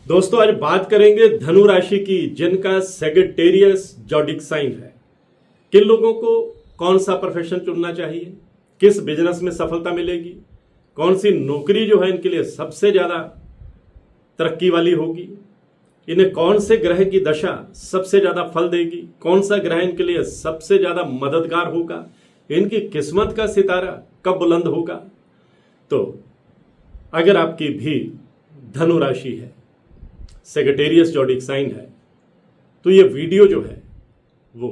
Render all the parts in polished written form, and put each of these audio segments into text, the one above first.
दोस्तों आज बात करेंगे धनु राशि की जिनका सेगिटेरियस जोडिक साइन है। किन लोगों को कौन सा प्रोफेशन चुनना चाहिए, किस बिजनेस में सफलता मिलेगी, कौन सी नौकरी जो है इनके लिए सबसे ज्यादा तरक्की वाली होगी, इन्हें कौन से ग्रह की दशा सबसे ज्यादा फल देगी, कौन सा ग्रह इनके लिए सबसे ज्यादा मददगार होगा, इनकी किस्मत का सितारा कब बुलंद होगा। तो अगर आपकी भी धनु राशि है, सेगिटेरियस जोडिक साइन है, तो ये वीडियो जो है वो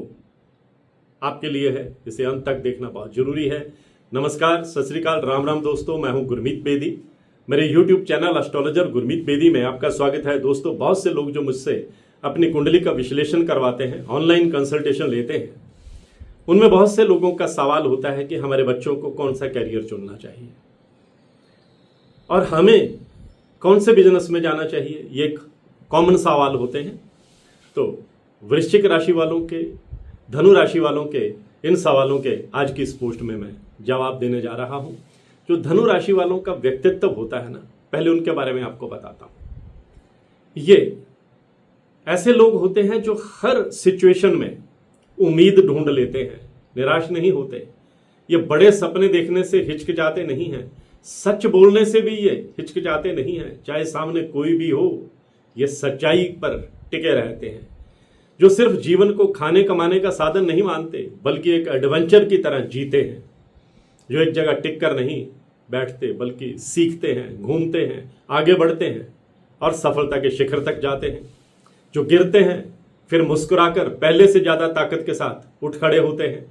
आपके लिए है। इसे अंत तक देखना बहुत जरूरी है। नमस्कार, सत श्री अकाल, राम राम दोस्तों, मैं हूं गुरमीत बेदी। मेरे YouTube channel astrologer Gurmeet Bedi में आपका स्वागत है। दोस्तों बहुत से लोग जो मुझसे अपनी कुंडली का विश्लेषण करवाते हैं, ऑनलाइन कंसल्टेशन लेते हैं, उनमें बहुत से लोगों का सवाल होता है कि हमारे बच्चों को कौन सा कैरियर चुनना चाहिए और हमें कौन से बिजनेस में जाना चाहिए। ये एक कॉमन सवाल होते हैं। तो वृश्चिक राशि वालों के, धनु राशि वालों के इन सवालों के आज की इस पोस्ट में मैं जवाब देने जा रहा हूं। जो धनु राशि वालों का व्यक्तित्व होता है ना, पहले उनके बारे में आपको बताता हूं। ये ऐसे लोग होते हैं जो हर सिचुएशन में उम्मीद ढूंढ लेते हैं, निराश नहीं होते। ये बड़े सपने देखने से हिचकिचाते नहीं हैं, सच बोलने से भी ये हिचकिचाते नहीं हैं। चाहे सामने कोई भी हो, ये सच्चाई पर टिके रहते हैं। जो सिर्फ जीवन को खाने कमाने का साधन नहीं मानते, बल्कि एक एडवेंचर की तरह जीते हैं। जो एक जगह टिक कर नहीं बैठते, बल्कि सीखते हैं, घूमते हैं, आगे बढ़ते हैं और सफलता के शिखर तक जाते हैं। जो गिरते हैं फिर मुस्कुराकर पहले से ज्यादा ताकत के साथ उठ खड़े होते हैं।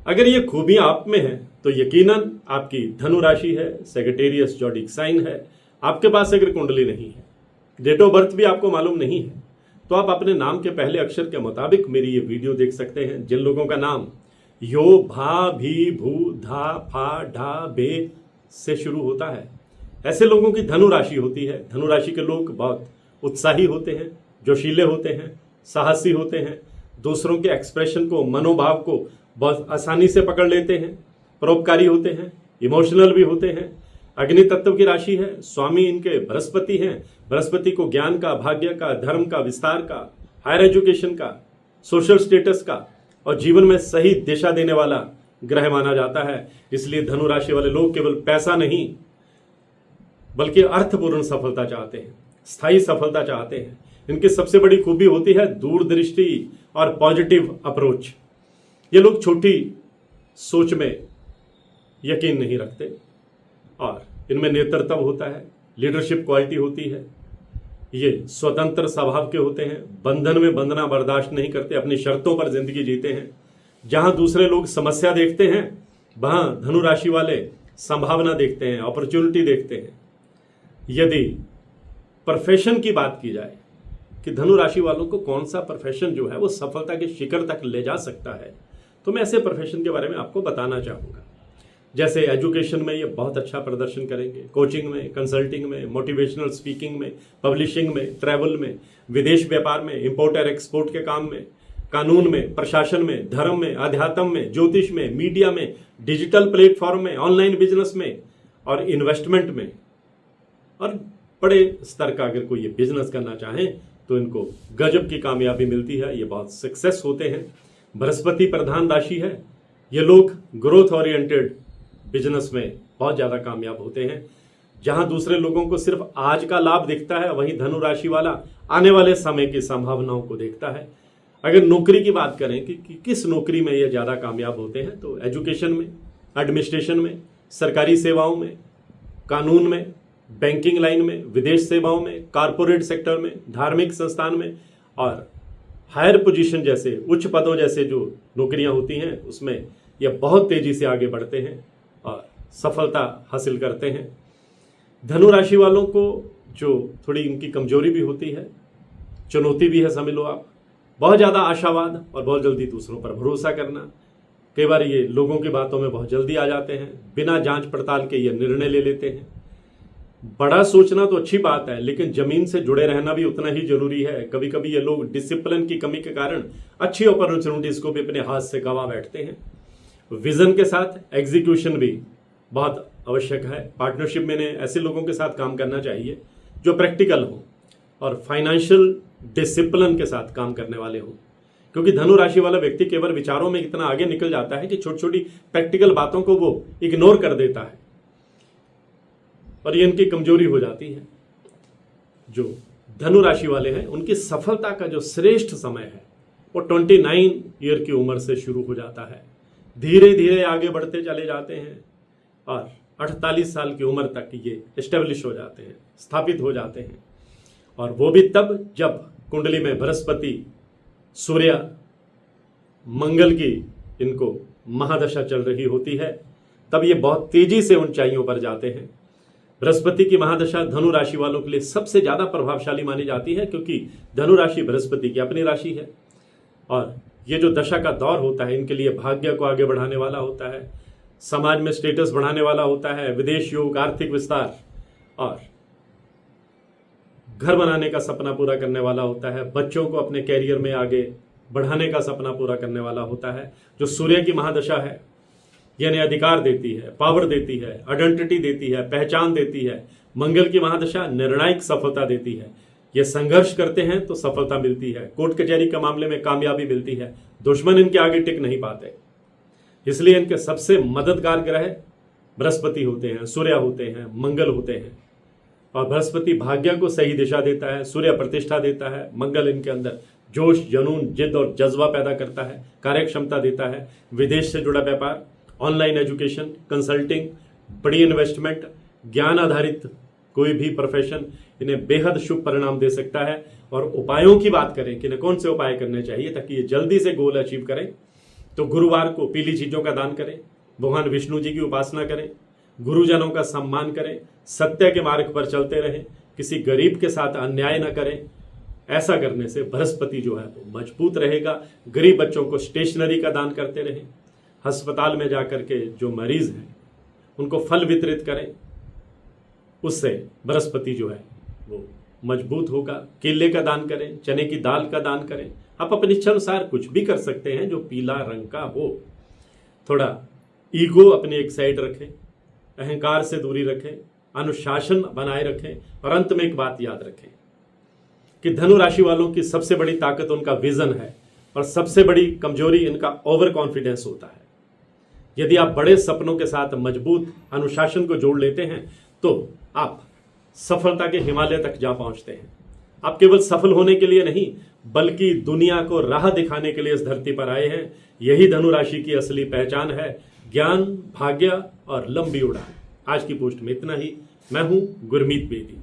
अगर ये खूबियां आप में हैं तो यकीनन आपकी धनु राशि है, सेगिटेरियस जोडिक साइन है। आपके पास अगर कुंडली नहीं है, डेट ऑफ बर्थ भी आपको मालूम नहीं है, तो आप अपने नाम के पहले अक्षर के मुताबिक मेरी ये वीडियो देख सकते हैं। जिन लोगों का नाम यो, भा, भी, भू, धा, फा, ढा, बे से शुरू होता है, ऐसे लोगों की धनु राशि होती है। धनु राशि के लोग बहुत उत्साही होते हैं, जोशीले होते हैं, साहसी होते हैं, दूसरों के एक्सप्रेशन को, मनोभाव को बहुत आसानी से पकड़ लेते हैं, परोपकारी होते हैं, इमोशनल भी होते हैं। अग्नि तत्व की राशि है, स्वामी इनके बृहस्पति हैं। बृहस्पति को ज्ञान का, भाग्य का, धर्म का, विस्तार का, हायर एजुकेशन का, सोशल स्टेटस का और जीवन में सही दिशा देने वाला ग्रह माना जाता है। इसलिए धनु राशि वाले लोग केवल पैसा नहीं बल्कि अर्थपूर्ण सफलता चाहते हैं, स्थायी सफलता चाहते हैं। इनकी सबसे बड़ी खूबी होती है दूरदृष्टि और पॉजिटिव अप्रोच। ये लोग छोटी सोच में यकीन नहीं रखते और इनमें नेतृत्व होता है, लीडरशिप क्वालिटी होती है। ये स्वतंत्र स्वभाव के होते हैं, बंधन में बंधना बर्दाश्त नहीं करते, अपनी शर्तों पर जिंदगी जीते हैं। जहां दूसरे लोग समस्या देखते हैं, वहां धनु राशि वाले संभावना देखते हैं, अपॉर्चुनिटी देखते हैं। यदि प्रोफेशन की बात की जाए कि धनु राशि वालों को कौन सा प्रोफेशन जो है वो सफलता के शिखर तक ले जा सकता है, तो मैं ऐसे प्रोफेशन के बारे में आपको बताना चाहूंगा। जैसे एजुकेशन में ये बहुत अच्छा प्रदर्शन करेंगे, कोचिंग में, कंसल्टिंग में, मोटिवेशनल स्पीकिंग में, पब्लिशिंग में, ट्रैवल में, विदेश व्यापार में, इंपोर्ट और एक्सपोर्ट के काम में, कानून में, प्रशासन में, धर्म में, अध्यात्म में, ज्योतिष में, मीडिया में, डिजिटल प्लेटफॉर्म में, ऑनलाइन बिजनेस में और इन्वेस्टमेंट में। और बड़े स्तर का अगर कोई ये बिजनेस करना चाहे तो इनको गजब की कामयाबी मिलती है, ये बहुत सक्सेस होते हैं। बृहस्पति प्रधान राशि है, ये लोग ग्रोथ ओरिएंटेड बिजनेस में बहुत ज्यादा कामयाब होते हैं। जहां दूसरे लोगों को सिर्फ आज का लाभ दिखता है, वहीं धनु राशि वाला आने वाले समय की संभावनाओं को देखता है। अगर नौकरी की बात करें कि किस नौकरी में ये ज्यादा कामयाब होते हैं, तो एजुकेशन में, एडमिनिस्ट्रेशन में, सरकारी सेवाओं में, कानून में, बैंकिंग लाइन में, विदेश सेवाओं में, कारपोरेट सेक्टर में, धार्मिक संस्थान में और हायर पोजीशन जैसे उच्च पदों जैसे जो नौकरियां होती हैं उसमें ये बहुत तेजी से आगे बढ़ते हैं और सफलता हासिल करते हैं। धनु राशि वालों को जो थोड़ी इनकी कमजोरी भी होती है, चुनौती भी है, समझ लो आप, बहुत ज़्यादा आशावाद और बहुत जल्दी दूसरों पर भरोसा करना। कई बार ये लोगों की बातों में बहुत जल्दी आ जाते हैं, बिना जांच पड़ताल के ये निर्णय ले लेते हैं। बड़ा सोचना तो अच्छी बात है, लेकिन जमीन से जुड़े रहना भी उतना ही जरूरी है। कभी कभी ये लोग डिसिप्लिन की कमी के कारण अच्छी अपॉर्चुनिटीज को भी अपने हाथ से गवा बैठते हैं। विजन के साथ एग्जीक्यूशन भी बहुत आवश्यक है। पार्टनरशिप में ऐसे लोगों के साथ काम करना चाहिए जो प्रैक्टिकल हो, और फाइनेंशियल डिसिप्लिन के साथ काम करने वाले हो। क्योंकि धनु राशि वाला व्यक्ति केवल विचारों में इतना आगे निकल जाता है कि छोटी छोटी प्रैक्टिकल बातों को वो इग्नोर कर देता है और ये इनकी कमजोरी हो जाती है। जो धनु राशि वाले हैं उनकी सफलता का जो श्रेष्ठ समय है वो 29 ईयर की उम्र से शुरू हो जाता है, धीरे धीरे आगे बढ़ते चले जाते हैं और 48 साल की उम्र तक ये एस्टेब्लिश हो जाते हैं, स्थापित हो जाते हैं। और वो भी तब जब कुंडली में बृहस्पति, सूर्य, मंगल की इनको महादशा चल रही होती है, तब ये बहुत तेजी से ऊंचाइयों पर जाते हैं। बृहस्पति की महादशा धनु राशि वालों के लिए सबसे ज्यादा प्रभावशाली मानी जाती है, क्योंकि धनु राशि बृहस्पति की अपनी राशि है और ये जो दशा का दौर होता है इनके लिए भाग्य को आगे बढ़ाने वाला होता है, समाज में स्टेटस बढ़ाने वाला होता है, विदेश योग, आर्थिक विस्तार और घर बनाने का सपना पूरा करने वाला होता है, बच्चों को अपने कैरियर में आगे बढ़ाने का सपना पूरा करने वाला होता है। जो सूर्य की महादशा है यानी अधिकार देती है, पावर देती है, आइडेंटिटी देती है, पहचान देती है। मंगल की महादशा निर्णायक सफलता देती है। ये संघर्ष करते हैं तो सफलता मिलती है, कोर्ट कचहरी के मामले में कामयाबी मिलती है, दुश्मन इनके आगे टिक नहीं पाते। इसलिए इनके सबसे मददगार ग्रह बृहस्पति होते हैं, सूर्य होते हैं, मंगल होते हैं। और बृहस्पति भाग्य को सही दिशा देता है, सूर्य प्रतिष्ठा देता है, मंगल इनके अंदर जोश, जुनून, जिद और जज्बा पैदा करता है, कार्यक्षमता देता है, विदेश से जुड़ा व्यापार, ऑनलाइन एजुकेशन, कंसल्टिंग, बड़ी इन्वेस्टमेंट, ज्ञान आधारित कोई भी प्रोफेशन इन्हें बेहद शुभ परिणाम दे सकता है। और उपायों की बात करें कि इन्हें कौन से उपाय करने चाहिए ताकि ये जल्दी से गोल अचीव करें, तो गुरुवार को पीली चीजों का दान करें, भगवान विष्णु जी की उपासना करें, गुरुजनों का सम्मान करें, सत्य के मार्ग पर चलते रहें, किसी गरीब के साथ अन्याय न करें। ऐसा करने से बृहस्पति जो है वो मजबूत रहेगा। गरीब बच्चों को स्टेशनरी का दान करते रहें, अस्पताल में जाकर के जो मरीज हैं उनको फल वितरित करें, उससे बृहस्पति जो है वो मजबूत होगा। केले का दान करें, चने की दाल का दान करें। आप अपनी इच्छा अनुसार कुछ भी कर सकते हैं जो पीला रंग का हो। थोड़ा ईगो अपने एक साइड रखें, अहंकार से दूरी रखें, अनुशासन बनाए रखें और अंत में एक बात याद रखें कि धनु राशि वालों की सबसे बड़ी ताकत उनका विजन है और सबसे बड़ी कमजोरी इनका ओवर कॉन्फिडेंस होता है। यदि आप बड़े सपनों के साथ मजबूत अनुशासन को जोड़ लेते हैं तो आप सफलता के हिमालय तक जा पहुंचते हैं। आप केवल सफल होने के लिए नहीं बल्कि दुनिया को राह दिखाने के लिए इस धरती पर आए हैं। यही धनु राशि की असली पहचान है, ज्ञान, भाग्य और लंबी उड़ान। आज की पोस्ट में इतना ही। मैं हूं गुरमीत बेदी।